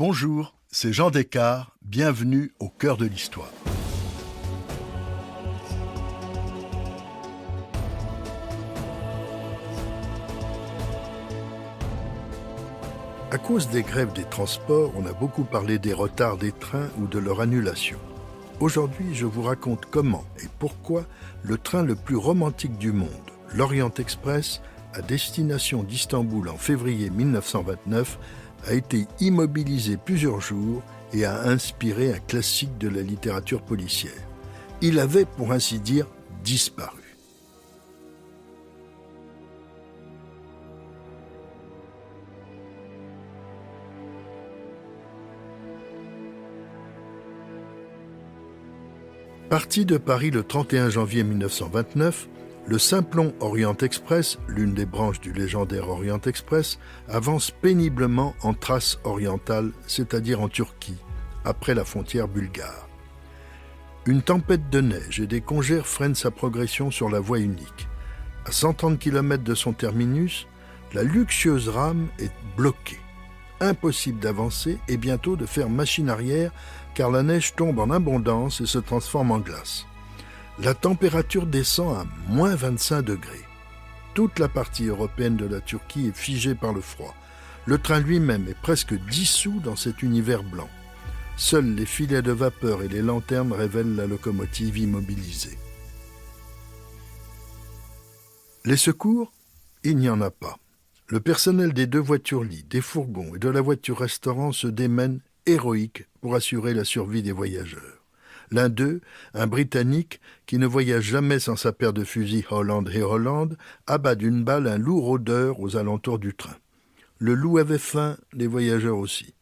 Bonjour, c'est Jean Descartes, bienvenue au cœur de l'histoire. À cause des grèves des transports, on a beaucoup parlé des retards des trains ou de leur annulation. Aujourd'hui, je vous raconte comment et pourquoi le train le plus romantique du monde, l'Orient Express, à destination d'Istanbul en février 1929, a été immobilisé plusieurs jours et a inspiré un classique de la littérature policière. Il avait, pour ainsi dire, disparu. Parti de Paris le 31 janvier 1929, le Simplon Orient Express, l'une des branches du légendaire Orient Express, avance péniblement en Thrace orientale, c'est-à-dire en Turquie, après la frontière bulgare. Une tempête de neige et des congères freinent sa progression sur la voie unique. À 130 km de son terminus, la luxueuse rame est bloquée. Impossible d'avancer et bientôt de faire machine arrière car la neige tombe en abondance et se transforme en glace. La température descend à moins 25 degrés. Toute la partie européenne de la Turquie est figée par le froid. Le train lui-même est presque dissous dans cet univers blanc. Seuls les filets de vapeur et les lanternes révèlent la locomotive immobilisée. Les secours, il n'y en a pas. Le personnel des deux voitures-lits, des fourgons et de la voiture-restaurant se démène héroïque pour assurer la survie des voyageurs. L'un d'eux, un Britannique qui ne voyage jamais sans sa paire de fusils Holland et Holland, abat d'une balle un loup rôdeur aux alentours du train. Le loup avait faim, les voyageurs aussi.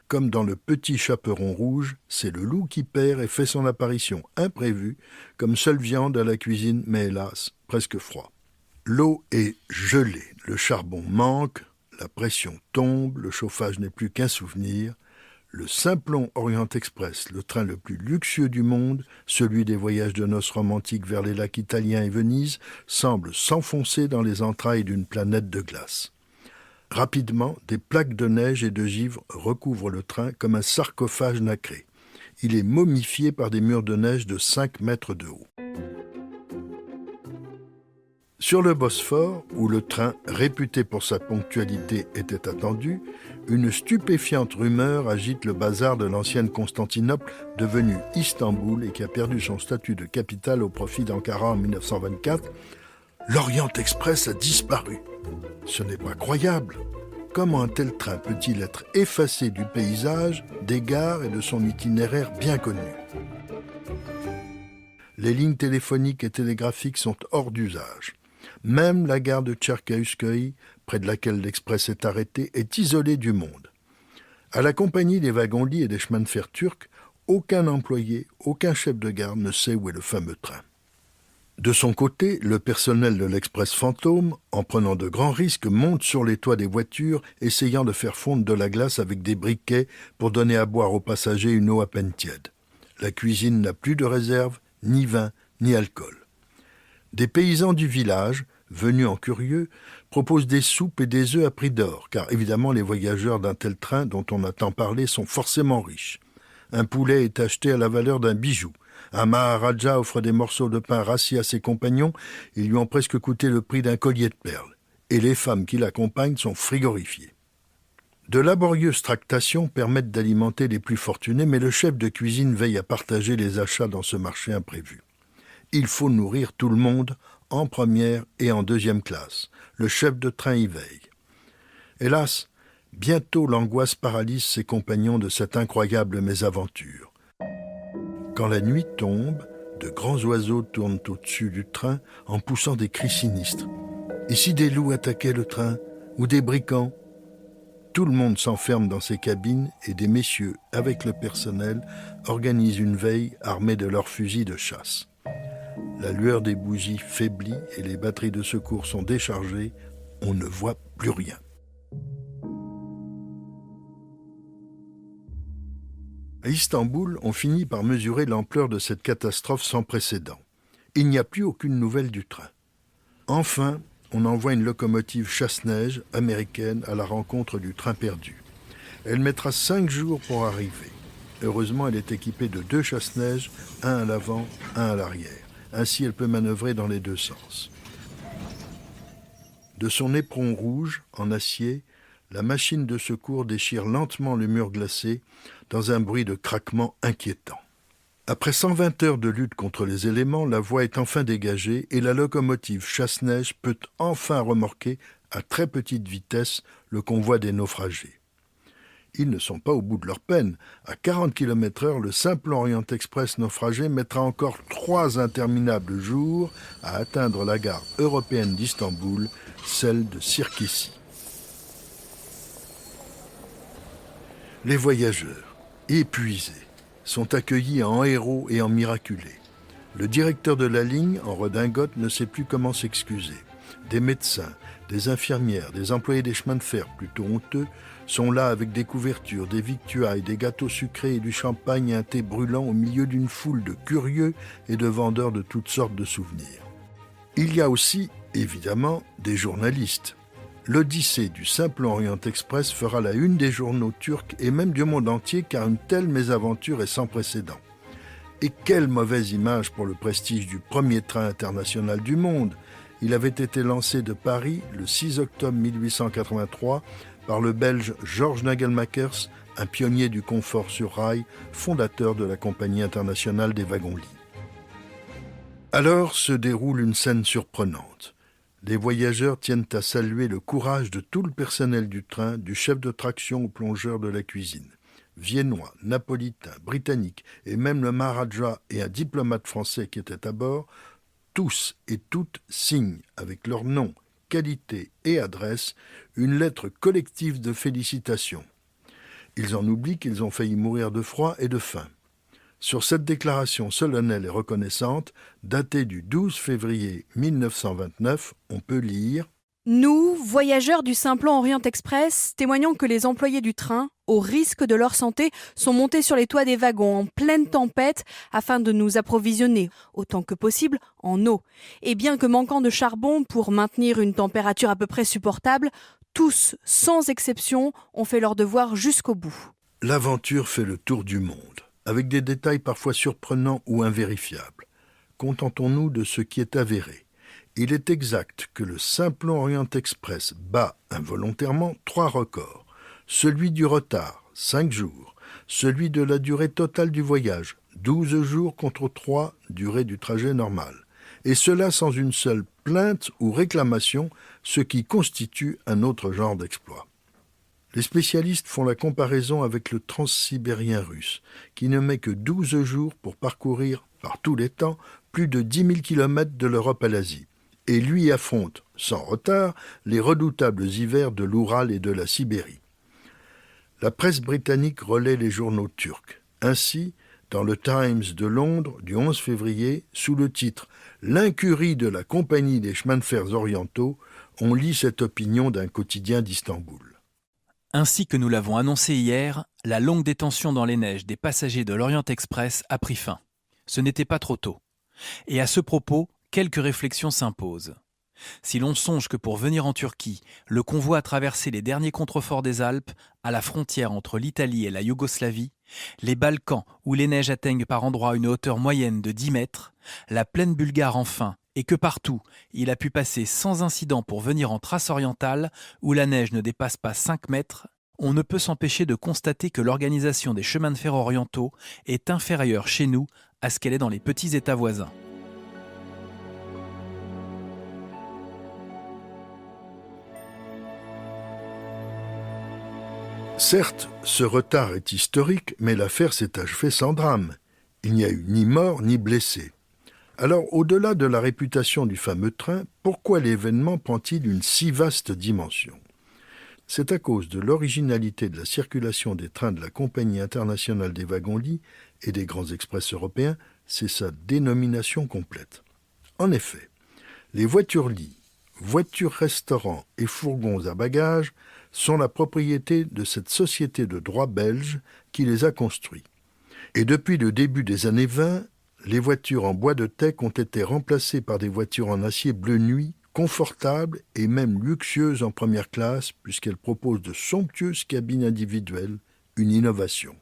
Comme dans Le Petit Chaperon Rouge, c'est le loup qui perd et fait son apparition imprévue, comme seule viande à la cuisine, mais hélas, presque froid. L'eau est gelée, le charbon manque, la pression tombe, le chauffage n'est plus qu'un souvenir. Le Simplon Orient Express, le train le plus luxueux du monde, celui des voyages de noces romantiques vers les lacs italiens et Venise, semble s'enfoncer dans les entrailles d'une planète de glace. Rapidement, des plaques de neige et de givre recouvrent le train comme un sarcophage nacré. Il est momifié par des murs de neige de 5 mètres de haut. Sur le Bosphore, où le train, réputé pour sa ponctualité, était attendu, une stupéfiante rumeur agite le bazar de l'ancienne Constantinople, devenue Istanbul et qui a perdu son statut de capitale au profit d'Ankara en 1924. L'Orient Express a disparu. Ce n'est pas croyable. Comment un tel train peut-il être effacé du paysage, des gares et de son itinéraire bien connu ? Les lignes téléphoniques et télégraphiques sont hors d'usage. Même la gare de Tcherkahuskoï, près de laquelle l'express est arrêté, est isolée du monde. À la compagnie des wagons-lits et des chemins de fer turcs, aucun employé, aucun chef de gare ne sait où est le fameux train. De son côté, le personnel de l'express fantôme, en prenant de grands risques, monte sur les toits des voitures, essayant de faire fondre de la glace avec des briquets pour donner à boire aux passagers une eau à peine tiède. La cuisine n'a plus de réserve, ni vin, ni alcool. Des paysans du village, venus en curieux, proposent des soupes et des œufs à prix d'or, car évidemment les voyageurs d'un tel train dont on a tant parlé sont forcément riches. Un poulet est acheté à la valeur d'un bijou. Un Maharaja offre des morceaux de pain rassis à ses compagnons, ils lui ont presque coûté le prix d'un collier de perles. Et les femmes qui l'accompagnent sont frigorifiées. De laborieuses tractations permettent d'alimenter les plus fortunés, mais le chef de cuisine veille à partager les achats dans ce marché imprévu. Il faut nourrir tout le monde, en première et en deuxième classe. Le chef de train y veille. Hélas, bientôt l'angoisse paralyse ses compagnons de cette incroyable mésaventure. Quand la nuit tombe, de grands oiseaux tournent au-dessus du train en poussant des cris sinistres. Et si des loups attaquaient le train, ou des brigands ? Tout le monde s'enferme dans ses cabines et des messieurs, avec le personnel, organisent une veille armés de leurs fusils de chasse. La lueur des bougies faiblit et les batteries de secours sont déchargées. On ne voit plus rien. À Istanbul, on finit par mesurer l'ampleur de cette catastrophe sans précédent. Il n'y a plus aucune nouvelle du train. Enfin, on envoie une locomotive chasse-neige américaine à la rencontre du train perdu. Elle mettra 5 jours pour arriver. Heureusement, elle est équipée de 2 chasse-neige, un à l'avant, un à l'arrière. Ainsi, elle peut manœuvrer dans les 2 sens. De son éperon rouge, en acier, la machine de secours déchire lentement le mur glacé dans un bruit de craquement inquiétant. Après 120 heures de lutte contre les éléments, la voie est enfin dégagée et la locomotive chasse-neige peut enfin remorquer à très petite vitesse le convoi des naufragés. Ils ne sont pas au bout de leur peine. À 40 km/h, le simple Orient Express naufragé mettra encore 3 interminables jours à atteindre la gare européenne d'Istanbul, celle de Sirkeci. Les voyageurs, épuisés, sont accueillis en héros et en miraculés. Le directeur de la ligne, en redingote, ne sait plus comment s'excuser. Des médecins, des infirmières, des employés des chemins de fer, plutôt honteux, sont là avec des couvertures, des victuailles, des gâteaux sucrés et du champagne et un thé brûlant au milieu d'une foule de curieux et de vendeurs de toutes sortes de souvenirs. Il y a aussi, évidemment, des journalistes. L'Odyssée du simple Orient Express fera la une des journaux turcs et même du monde entier car une telle mésaventure est sans précédent. Et quelle mauvaise image pour le prestige du premier train international du monde. Il avait été lancé de Paris le 6 octobre 1883 par le Belge Georges Nagelmakers, un pionnier du confort sur rail, fondateur de la Compagnie internationale des wagons-lits. Alors se déroule une scène surprenante. Les voyageurs tiennent à saluer le courage de tout le personnel du train, du chef de traction au plongeur de la cuisine. Viennois, napolitains, britanniques et même le Maharaja et un diplomate français qui était à bord, tous et toutes signent avec leur nom, qualité et adresse une lettre collective de félicitations. Ils en oublient qu'ils ont failli mourir de froid et de faim. Sur cette déclaration solennelle et reconnaissante, datée du 12 février 1929, on peut lire « Nous, voyageurs du Simplon Orient Express, témoignons que les employés du train, au risque de leur santé, sont montés sur les toits des wagons en pleine tempête afin de nous approvisionner, autant que possible, en eau. Et bien que manquant de charbon pour maintenir une température à peu près supportable, tous, sans exception, ont fait leur devoir jusqu'au bout. » L'aventure fait le tour du monde, avec des détails parfois surprenants ou invérifiables. Contentons-nous de ce qui est avéré. Il est exact que le Simplon Orient Express bat involontairement 3 records. Celui du retard, 5 jours. Celui de la durée totale du voyage, 12 jours contre 3, durée du trajet normal. Et cela sans une seule plainte ou réclamation, ce qui constitue un autre genre d'exploit. Les spécialistes font la comparaison avec le transsibérien russe, qui ne met que 12 jours pour parcourir, par tous les temps, plus de 10 000 km de l'Europe à l'Asie. Et lui affronte, sans retard, les redoutables hivers de l'Oural et de la Sibérie. La presse britannique relaie les journaux turcs. Ainsi, dans le Times de Londres du 11 février, sous le titre « L'incurie de la Compagnie des chemins de fer orientaux », on lit cette opinion d'un quotidien d'Istanbul. Ainsi que nous l'avons annoncé hier, la longue détention dans les neiges des passagers de l'Orient Express a pris fin. Ce n'était pas trop tôt. Et à ce propos, quelques réflexions s'imposent. Si l'on songe que pour venir en Turquie, le convoi a traversé les derniers contreforts des Alpes, à la frontière entre l'Italie et la Yougoslavie, les Balkans où les neiges atteignent par endroits une hauteur moyenne de 10 mètres, la plaine bulgare enfin, et que partout, il a pu passer sans incident pour venir en Thrace orientale, où la neige ne dépasse pas 5 mètres, on ne peut s'empêcher de constater que l'organisation des chemins de fer orientaux est inférieure chez nous à ce qu'elle est dans les petits États voisins. Certes, ce retard est historique, mais l'affaire s'est achevée sans drame. Il n'y a eu ni mort ni blessé. Alors, au-delà de la réputation du fameux train, pourquoi l'événement prend-il une si vaste dimension ? C'est à cause de l'originalité de la circulation des trains de la Compagnie internationale des wagons-lits et des grands express européens, c'est sa dénomination complète. En effet, les voitures-lits, voitures-restaurants et fourgons à bagages sont la propriété de cette société de droit belge qui les a construits. Et depuis le début des années 20, les voitures en bois de teck ont été remplacées par des voitures en acier bleu nuit confortable et même luxueuse en première classe puisqu'elle propose de somptueuses cabines individuelles, une innovation.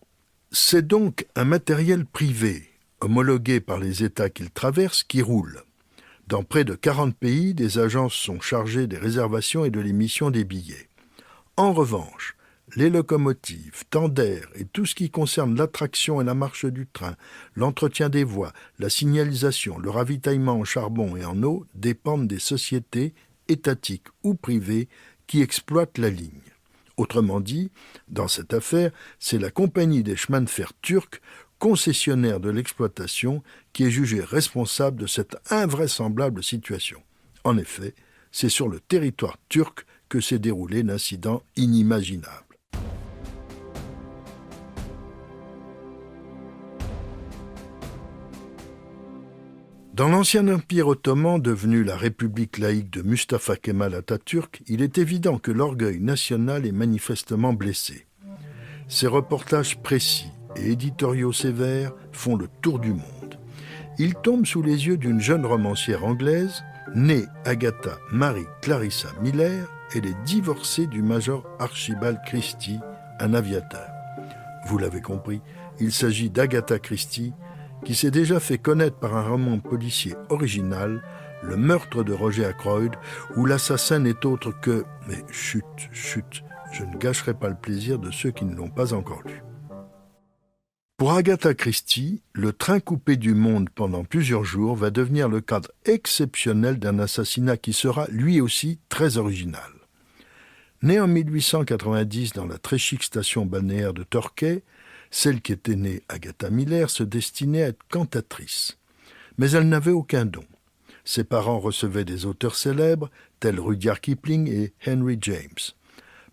C'est donc un matériel privé, homologué par les États qu'il traverse, qui roule. Dans près de 40 pays, des agences sont chargées des réservations et de l'émission des billets. En revanche, les locomotives, tenders et tout ce qui concerne l'attraction et la marche du train, l'entretien des voies, la signalisation, le ravitaillement en charbon et en eau dépendent des sociétés, étatiques ou privées, qui exploitent la ligne. Autrement dit, dans cette affaire, c'est la compagnie des chemins de fer turcs, concessionnaire de l'exploitation, qui est jugée responsable de cette invraisemblable situation. En effet, c'est sur le territoire turc que s'est déroulé l'incident inimaginable. Dans l'ancien empire ottoman devenu la République laïque de Mustafa Kemal Atatürk, il est évident que l'orgueil national est manifestement blessé. Ces reportages précis et éditoriaux sévères font le tour du monde. Ils tombent sous les yeux d'une jeune romancière anglaise, née Agatha Mary Clarissa Miller, elle est divorcée du major Archibald Christie, un aviateur. Vous l'avez compris, il s'agit d'Agatha Christie, qui s'est déjà fait connaître par un roman policier original, Le meurtre de Roger Ackroyd, où l'assassin n'est autre que... Mais chut, je ne gâcherai pas le plaisir de ceux qui ne l'ont pas encore lu. Pour Agatha Christie, le train coupé du monde pendant plusieurs jours va devenir le cadre exceptionnel d'un assassinat qui sera lui aussi très original. Née en 1890 dans la très chic station balnéaire de Torquay, celle qui était née Agatha Miller se destinait à être cantatrice. Mais elle n'avait aucun don. Ses parents recevaient des auteurs célèbres, tels Rudyard Kipling et Henry James.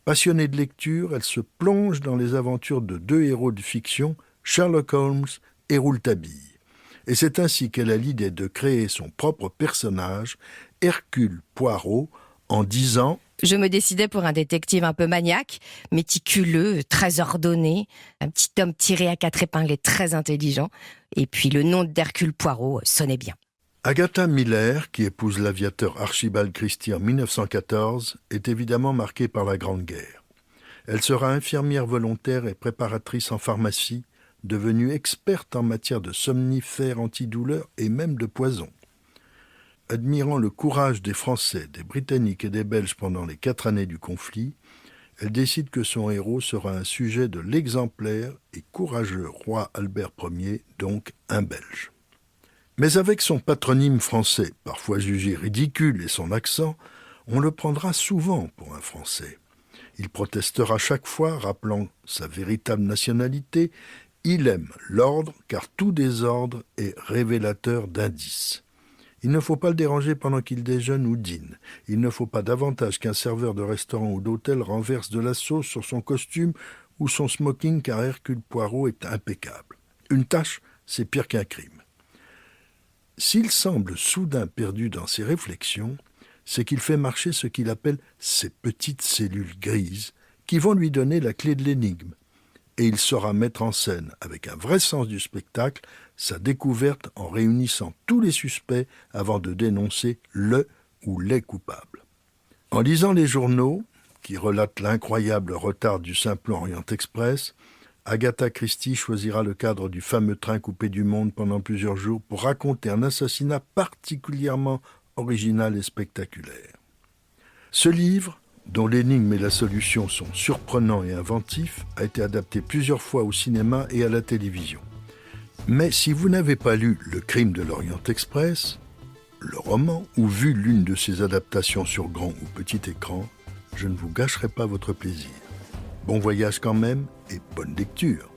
Passionnée de lecture, elle se plonge dans les aventures de deux héros de fiction, Sherlock Holmes et Rouletabille. Et c'est ainsi qu'elle a l'idée de créer son propre personnage, Hercule Poirot, en 10 ans. Je me décidais pour un détective un peu maniaque, méticuleux, très ordonné, un petit homme tiré à 4 épingles et très intelligent. Et puis le nom d'Hercule Poirot sonnait bien. Agatha Miller, qui épouse l'aviateur Archibald Christie en 1914, est évidemment marquée par la Grande Guerre. Elle sera infirmière volontaire et préparatrice en pharmacie, devenue experte en matière de somnifères antidouleurs et même de poison. Admirant le courage des Français, des Britanniques et des Belges pendant les 4 années du conflit, elle décide que son héros sera un sujet de l'exemplaire et courageux roi Albert Ier, donc un Belge. Mais avec son patronyme français, parfois jugé ridicule, et son accent, on le prendra souvent pour un Français. Il protestera chaque fois, rappelant sa véritable nationalité. Il aime l'ordre, car tout désordre est révélateur d'indices. Il ne faut pas le déranger pendant qu'il déjeune ou dîne. Il ne faut pas davantage qu'un serveur de restaurant ou d'hôtel renverse de la sauce sur son costume ou son smoking, car Hercule Poirot est impeccable. Une tâche, c'est pire qu'un crime. S'il semble soudain perdu dans ses réflexions, c'est qu'il fait marcher ce qu'il appelle ces petites cellules grises qui vont lui donner la clé de l'énigme. Et il saura mettre en scène, avec un vrai sens du spectacle, sa découverte en réunissant tous les suspects avant de dénoncer le ou les coupables. En lisant les journaux, qui relatent l'incroyable retard du Simplon Orient Express, Agatha Christie choisira le cadre du fameux train coupé du monde pendant plusieurs jours pour raconter un assassinat particulièrement original et spectaculaire. Ce livre, dont l'énigme et la solution sont surprenants et inventifs, a été adapté plusieurs fois au cinéma et à la télévision. Mais si vous n'avez pas lu Le crime de l'Orient Express, le roman, ou vu l'une de ses adaptations sur grand ou petit écran, je ne vous gâcherai pas votre plaisir. Bon voyage quand même et bonne lecture.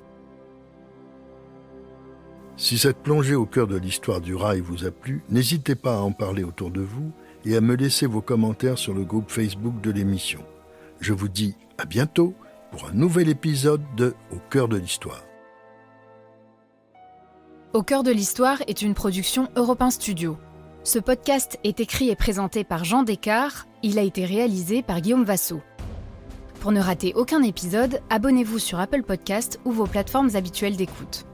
Si cette plongée au cœur de l'histoire du rail vous a plu, n'hésitez pas à en parler autour de vous et à me laisser vos commentaires sur le groupe Facebook de l'émission. Je vous dis à bientôt pour un nouvel épisode de Au cœur de l'histoire. Au cœur de l'histoire est une production Europe 1 Studio. Ce podcast est écrit et présenté par Jean Descartes. Il a été réalisé par Guillaume Vassaux. Pour ne rater aucun épisode, abonnez-vous sur Apple Podcasts ou vos plateformes habituelles d'écoute.